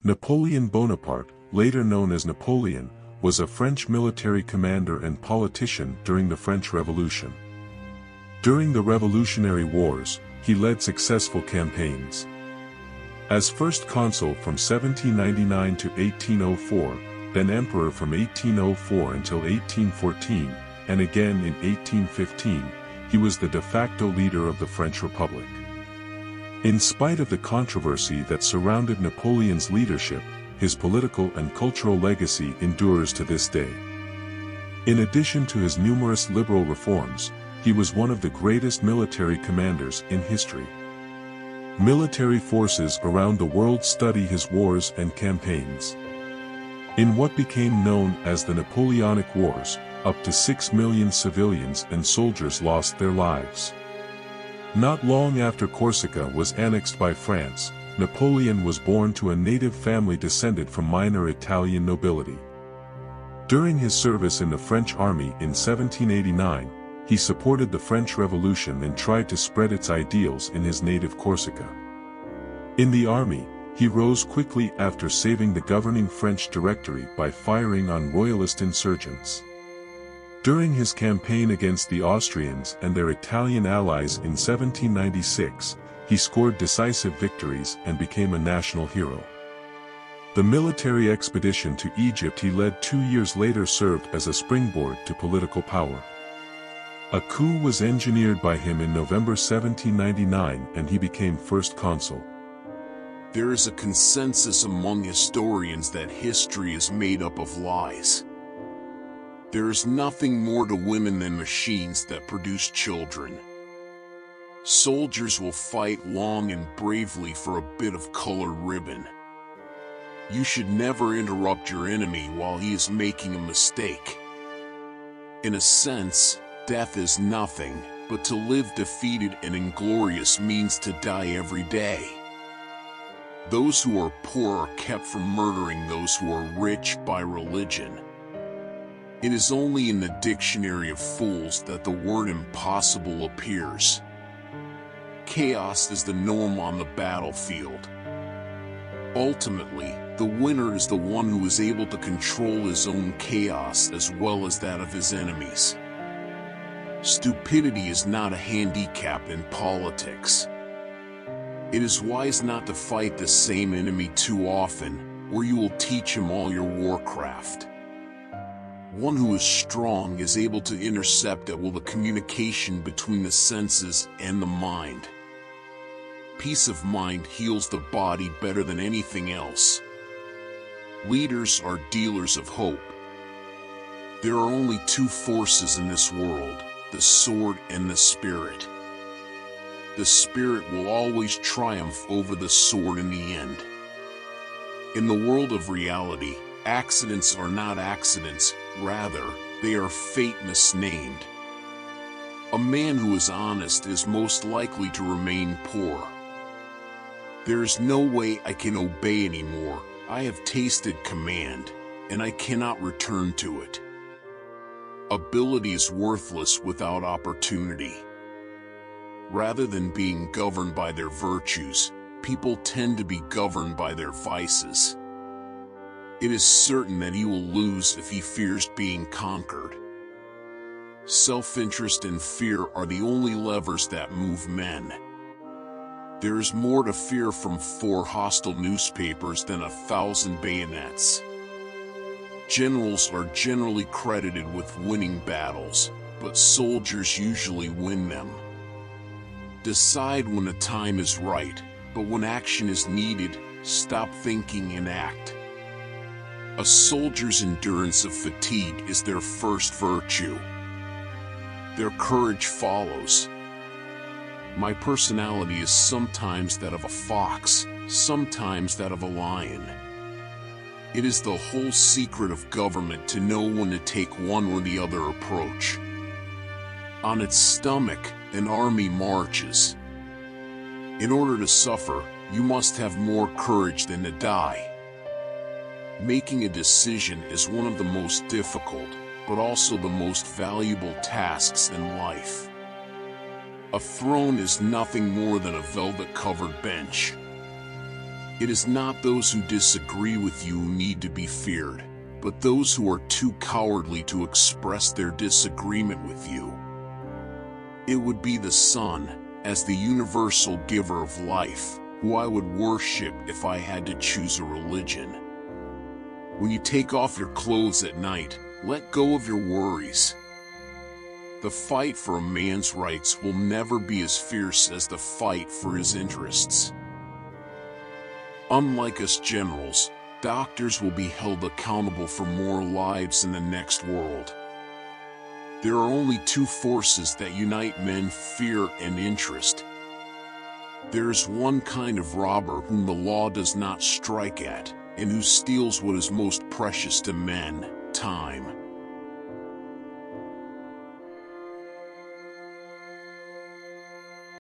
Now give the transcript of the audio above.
Napoleon Bonaparte, later known as Napoleon, was a French military commander and politician during the French Revolution. During the Revolutionary Wars, he led successful campaigns. As First Consul from 1799 to 1804, then Emperor from 1804 until 1814, and again in 1815, he was the de facto leader of the French Republic. In spite of the controversy that surrounded Napoleon's leadership, his political and cultural legacy endures to this day. In addition to his numerous liberal reforms, he was one of the greatest military commanders in history. Military forces around the world study his wars and campaigns. In what became known as the Napoleonic Wars, up to 6 million civilians and soldiers lost their lives. Not long after Corsica was annexed by France, Napoleon was born to a native family descended from minor Italian nobility. During his service in the French army in 1789, he supported the French Revolution and tried to spread its ideals in his native Corsica. In the army, he rose quickly after saving the governing French Directory by firing on royalist insurgents. During his campaign against the Austrians and their Italian allies in 1796, he scored decisive victories and became a national hero. The military expedition to Egypt he led 2 years later served as a springboard to political power. A coup was engineered by him in November 1799 and he became First Consul. There is a consensus among historians that history is made up of lies. There is nothing more to women than machines that produce children. Soldiers will fight long and bravely for a bit of colored ribbon. You should never interrupt your enemy while he is making a mistake. In a sense, death is nothing, but to live defeated and inglorious means to die every day. Those who are poor are kept from murdering those who are rich by religion. It is only in the dictionary of fools that the word impossible appears. Chaos is the norm on the battlefield. Ultimately, the winner is the one who is able to control his own chaos as well as that of his enemies. Stupidity is not a handicap in politics. It is wise not to fight the same enemy too often, or you will teach him all your warcraft. One who is strong is able to intercept at will the communication between the senses and the mind. Peace of mind heals the body better than anything else. Leaders are dealers of hope. There are only two forces in this world, the sword and the spirit. The spirit will always triumph over the sword in the end. In the world of reality, accidents are not accidents, rather, they are fate misnamed. A man who is honest is most likely to remain poor. There is no way I can obey anymore. I have tasted command, and I cannot return to it. Ability is worthless without opportunity. Rather than being governed by their virtues, people tend to be governed by their vices. It is certain that he will lose if he fears being conquered. Self-interest and fear are the only levers that move men. There is more to fear from 4 hostile newspapers than 1,000 bayonets. Generals are generally credited with winning battles, but soldiers usually win them. Decide when the time is right, but when action is needed, stop thinking and act. A soldier's endurance of fatigue is their first virtue. Their courage follows. My personality is sometimes that of a fox, sometimes that of a lion. It is the whole secret of government to know when to take one or the other approach. On its stomach, an army marches. In order to suffer, you must have more courage than to die. Making a decision is one of the most difficult, but also the most valuable tasks in life. A throne is nothing more than a velvet-covered bench. It is not those who disagree with you who need to be feared, but those who are too cowardly to express their disagreement with you. It would be the sun, as the universal giver of life, who I would worship if I had to choose a religion. When you take off your clothes at night, let go of your worries. The fight for a man's rights will never be as fierce as the fight for his interests. Unlike us generals, doctors will be held accountable for more lives in the next world. There are only two forces that unite men: fear and interest. There is one kind of robber whom the law does not strike at, and who steals what is most precious to men: time.